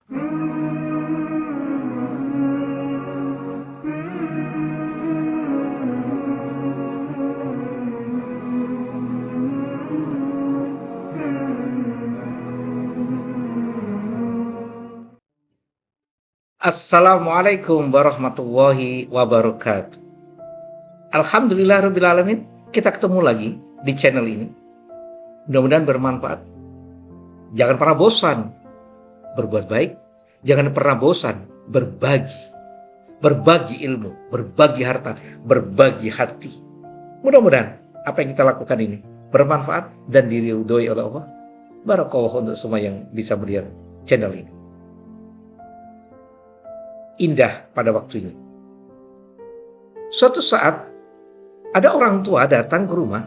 Assalamualaikum warahmatullahi wabarakatuh. Alhamdulillahirrabbilalamin, kita ketemu lagi di channel ini. Mudah-mudahan bermanfaat. Jangan pernah bosan berbuat baik. Jangan pernah bosan berbagi. Berbagi ilmu, berbagi harta, berbagi hati. Mudah-mudahan apa yang kita lakukan ini bermanfaat dan diridhoi oleh Allah. Barakallahu untuk semua yang bisa melihat channel ini. Indah pada waktunya. Suatu saat ada orang tua datang ke rumah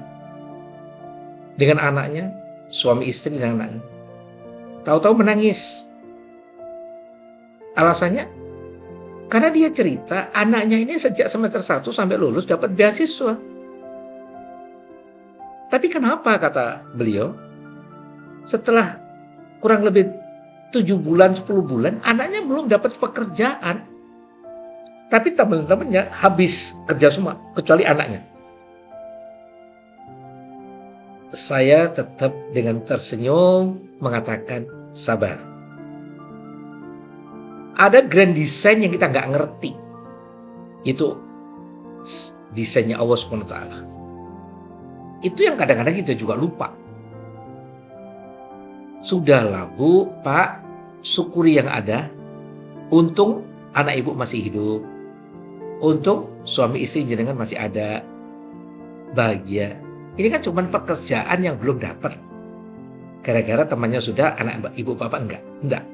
dengan anaknya, suami istri dengan anaknya. Tahu-tahu menangis. Alasannya karena dia cerita anaknya ini sejak semester 1 sampai lulus dapat beasiswa. Tapi kenapa, kata beliau, setelah kurang lebih 7 bulan, 10 bulan, anaknya belum dapat pekerjaan. Tapi teman-temannya habis kerja semua, kecuali anaknya. Saya tetap dengan tersenyum mengatakan sabar. Ada grand design yang kita nggak ngerti. Itu desainnya Allah SWT. Itu yang kadang-kadang kita juga lupa. Sudahlah Bu, Pak, syukuri yang ada. Untung anak ibu masih hidup. Untung suami istri jenengan masih ada. Bahagia. Ini kan cuma pekerjaan yang belum dapat. Gara-gara temannya sudah, anak ibu bapak enggak.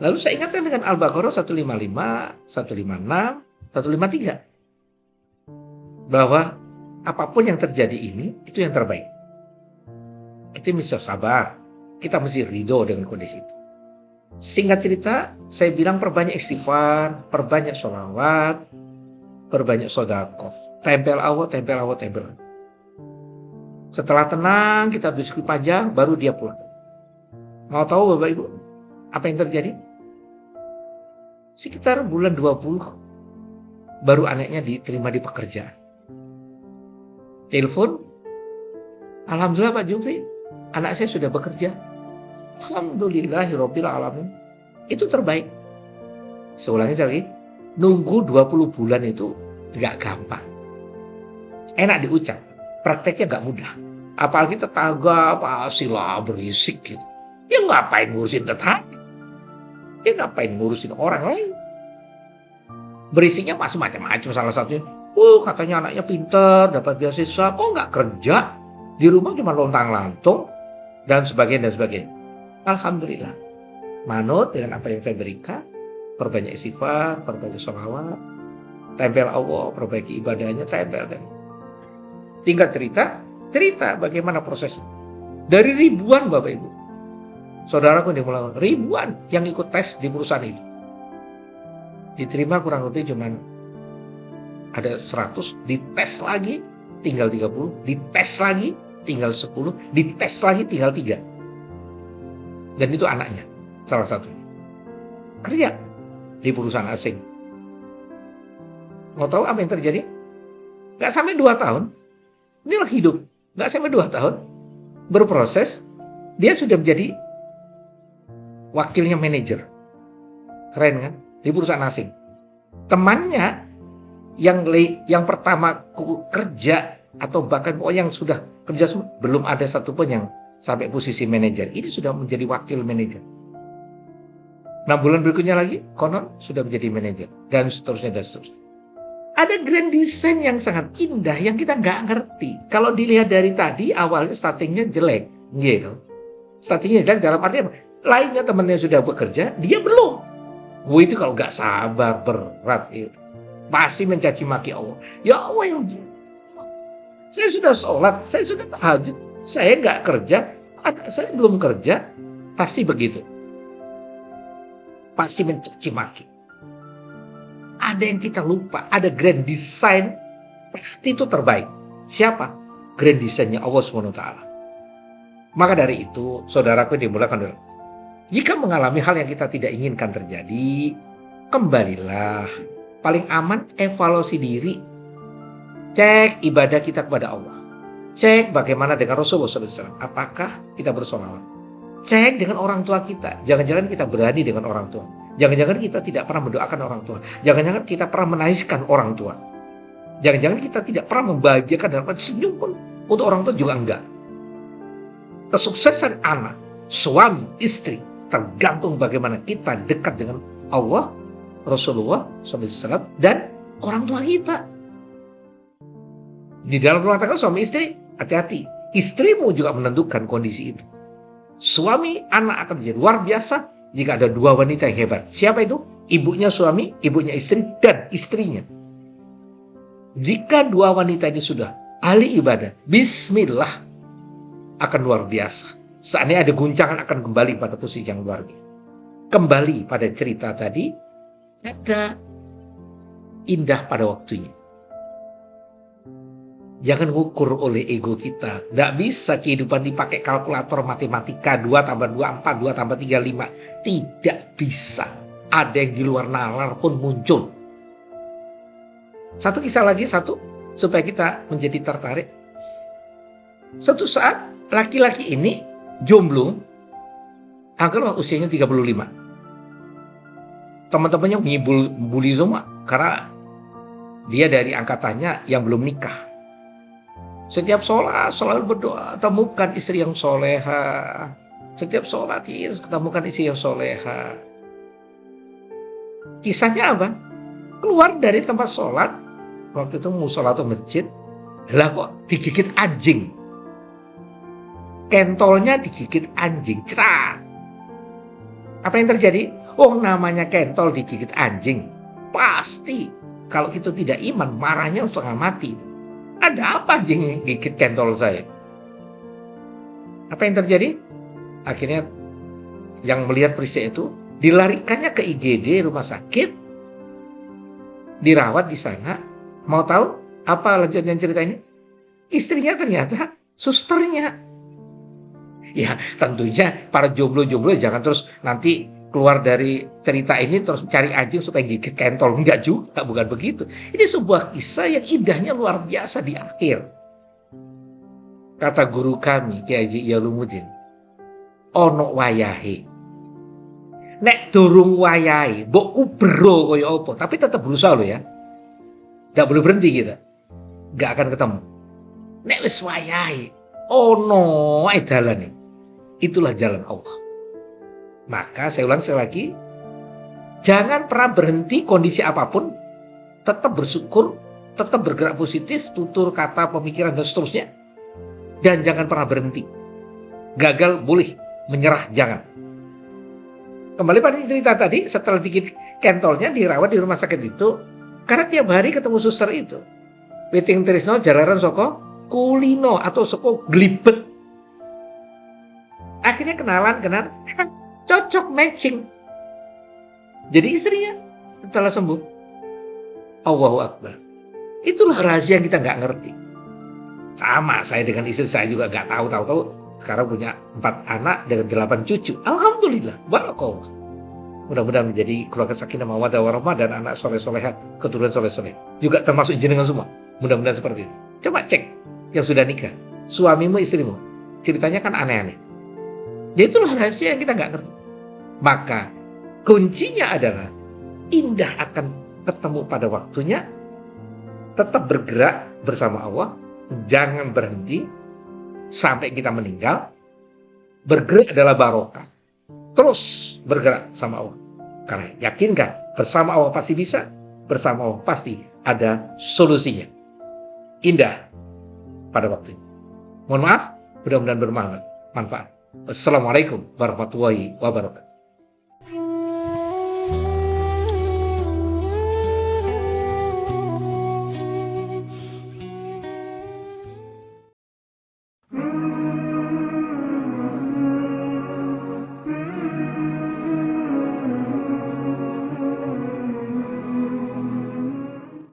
Lalu saya ingatkan dengan Al-Baqarah 155, 156, 153. Bahwa apapun yang terjadi ini, itu yang terbaik. Kita bisa sabar. Kita mesti ridho dengan kondisi itu. Singkat cerita, saya bilang perbanyak istighfar, perbanyak sholawat, perbanyak sedekah. Tempel Allah, tempel Allah, tempel Allah. Setelah tenang, kita diskusi panjang, baru dia pulang. Mau tahu Bapak Ibu, apa yang terjadi? Sekitar bulan 20, baru anaknya diterima di pekerjaan. Telepon, Alhamdulillah Pak Jufri, anak saya sudah bekerja. Alhamdulillahirabbil alamin. Itu terbaik. Seulangi lagi, nunggu 20 bulan itu gak gampang. Enak diucap, prakteknya gak mudah. Apalagi tetangga pastilah berisik gitu. Ya ngapain ngurusin tetangga? Ya ngapain ngurusin orang lain? Berisiknya masih macam-macam. Salah satunya, katanya anaknya pintar, dapat beasiswa, kok gak kerja? Di rumah cuma lontang-lantung dan sebagainya dan sebagainya. Alhamdulillah, manut dengan apa yang saya berikan, perbanyak istighfar, perbanyak sholawat, tempel Allah, perbaiki ibadahnya, tempel. Singkat cerita bagaimana prosesnya. Dari ribuan Bapak Ibu, saudaraku yang mulai ribuan yang ikut tes di perusahaan ini, diterima kurang lebih cuman ada 100, dites lagi tinggal 30, dites lagi tinggal 10, dites lagi tinggal 3. Dan itu anaknya, salah satunya. Kerja di perusahaan asing. Mau tahu apa yang terjadi? Gak sampai 2 tahun. Inilah hidup. Gak sampai 2 tahun. Berproses, dia sudah menjadi wakilnya manajer. Keren kan? Di perusahaan asing. Temannya yang pertama kerja atau bahkan yang sudah kerja semua, belum ada satupun yang sampai posisi manajer. Ini sudah menjadi wakil manajer. 6 bulan berikutnya lagi, konon sudah menjadi manajer. Dan seterusnya dan seterusnya. Ada grand design yang sangat indah yang kita nggak ngerti. Kalau dilihat dari tadi, awalnya startingnya jelek. Gitu. Startingnya jelek dalam arti apa? Lainnya temannya sudah bekerja, dia belum. Itu kalau nggak sabar, berat. Itu. Pasti mencaci maki Allah. Ya Allah yang... Saya sudah sholat, saya sudah tahajud, saya nggak kerja, anak saya belum kerja, pasti begitu. Pasti mencaci maki. Ada yang kita lupa, ada grand design, pasti itu terbaik. Siapa? Grand design-nya Allah SWT. Maka dari itu, saudaraku dimulakan dulu. Jika mengalami hal yang kita tidak inginkan terjadi, kembalilah. Paling aman, evaluasi diri. Cek ibadah kita kepada Allah. Cek bagaimana dengan Rasulullah SAW. Apakah kita bersolawat? Cek dengan orang tua kita. Jangan-jangan kita berani dengan orang tua. Jangan-jangan kita tidak pernah mendoakan orang tua. Jangan-jangan kita pernah menaiskan orang tua. Jangan-jangan kita tidak pernah membahagiakan dan senyum pun untuk orang tua juga enggak. Kesuksesan anak, suami, istri tergantung bagaimana kita dekat dengan Allah, Rasulullah SAW, dan orang tua kita. Di dalam rumah tangga suami istri, hati-hati. Istrimu juga menentukan kondisi itu. Suami anak akan menjadi luar biasa jika ada dua wanita yang hebat. Siapa itu? Ibunya suami, ibunya istri, dan istrinya. Jika dua wanita ini sudah ahli ibadah, bismillah, akan luar biasa. Saatnya ada guncangan akan kembali pada posisi yang luar biasa. Kembali pada cerita tadi, ada indah pada waktunya. Jangan ukur oleh ego kita. Tidak bisa kehidupan dipakai kalkulator matematika 2 tambah 2, 4, 2 tambah 3, 5. Tidak bisa. Ada yang di luar nalar pun muncul. Satu kisah lagi, supaya kita menjadi tertarik. Suatu saat, laki-laki ini jomblo, anggaplah usianya 35. Teman-temannya bully semua, karena dia dari angkatannya yang belum nikah. Setiap sholat selalu berdoa, temukan istri yang soleha. Setiap sholat harus ketemukan istri yang soleha. Kisahnya apa? Keluar dari tempat sholat, waktu itu musola atau masjid, lah kok digigit anjing. Kentolnya digigit anjing, cerat. Apa yang terjadi? Oh, namanya kentol digigit anjing. Pasti kalau itu tidak iman, marahnya setengah mati. Ada apa anjing gigit kentol saya? Apa yang terjadi? Akhirnya yang melihat peristiwa itu dilarikannya ke IGD rumah sakit, dirawat di sana. Mau tahu apa lanjutan cerita ini? Istrinya ternyata susternya. Ya tentunya para jomblo-jomblo jangan terus nanti keluar dari cerita ini terus cari anjing supaya gigit kentol. Enggak juga, bukan begitu. Ini sebuah kisah yang indahnya luar biasa di akhir. Kata guru kami, Kiai Haji Iyalumuddin, ono wayahe. Nek durung wayahe, mbok kubero kaya apa, tapi tetap berusaha loh ya. Enggak boleh berhenti kita. Enggak akan ketemu. Nek wis wayahe, ono ae dalane. Itulah jalan Allah. Maka saya ulang sekali lagi, jangan pernah berhenti kondisi apapun, tetap bersyukur, tetap bergerak positif, tutur kata, pemikiran dan seterusnya, dan jangan pernah berhenti. Gagal boleh, menyerah jangan. Kembali pada cerita tadi, setelah digigit kentolnya dirawat di rumah sakit itu, karena tiap hari ketemu suster itu, Witing Trisno jalaran soko kulino atau soko glibet. Akhirnya kenalan, cocok matching. Jadi istrinya setelah sembuh. Allahu Akbar. Itulah rahasia yang kita nggak ngerti. Sama saya dengan istri saya juga nggak tahu. Sekarang punya 4 anak dengan 8 cucu. Alhamdulillah. Barakallah. Mudah-mudahan menjadi keluarga sakinah mawaddah warahmah dan anak soleh-soleha, keturunan soleh-soleh. Juga termasuk jenengan semua. Mudah-mudahan seperti itu. Coba cek yang sudah nikah. Suamimu, istrimu. Ceritanya kan aneh-aneh. Ya itulah rahasia yang kita nggak ngerti. Maka kuncinya adalah indah akan ketemu pada waktunya. Tetap bergerak bersama Allah. Jangan berhenti sampai kita meninggal. Bergerak adalah barokah. Terus bergerak sama Allah. Karena yakinkan bersama Allah pasti bisa. Bersama Allah pasti ada solusinya. Indah pada waktunya. Mohon maaf, mudah-mudahan bermanfaat. Assalamualaikum warahmatullahi wabarakatuh.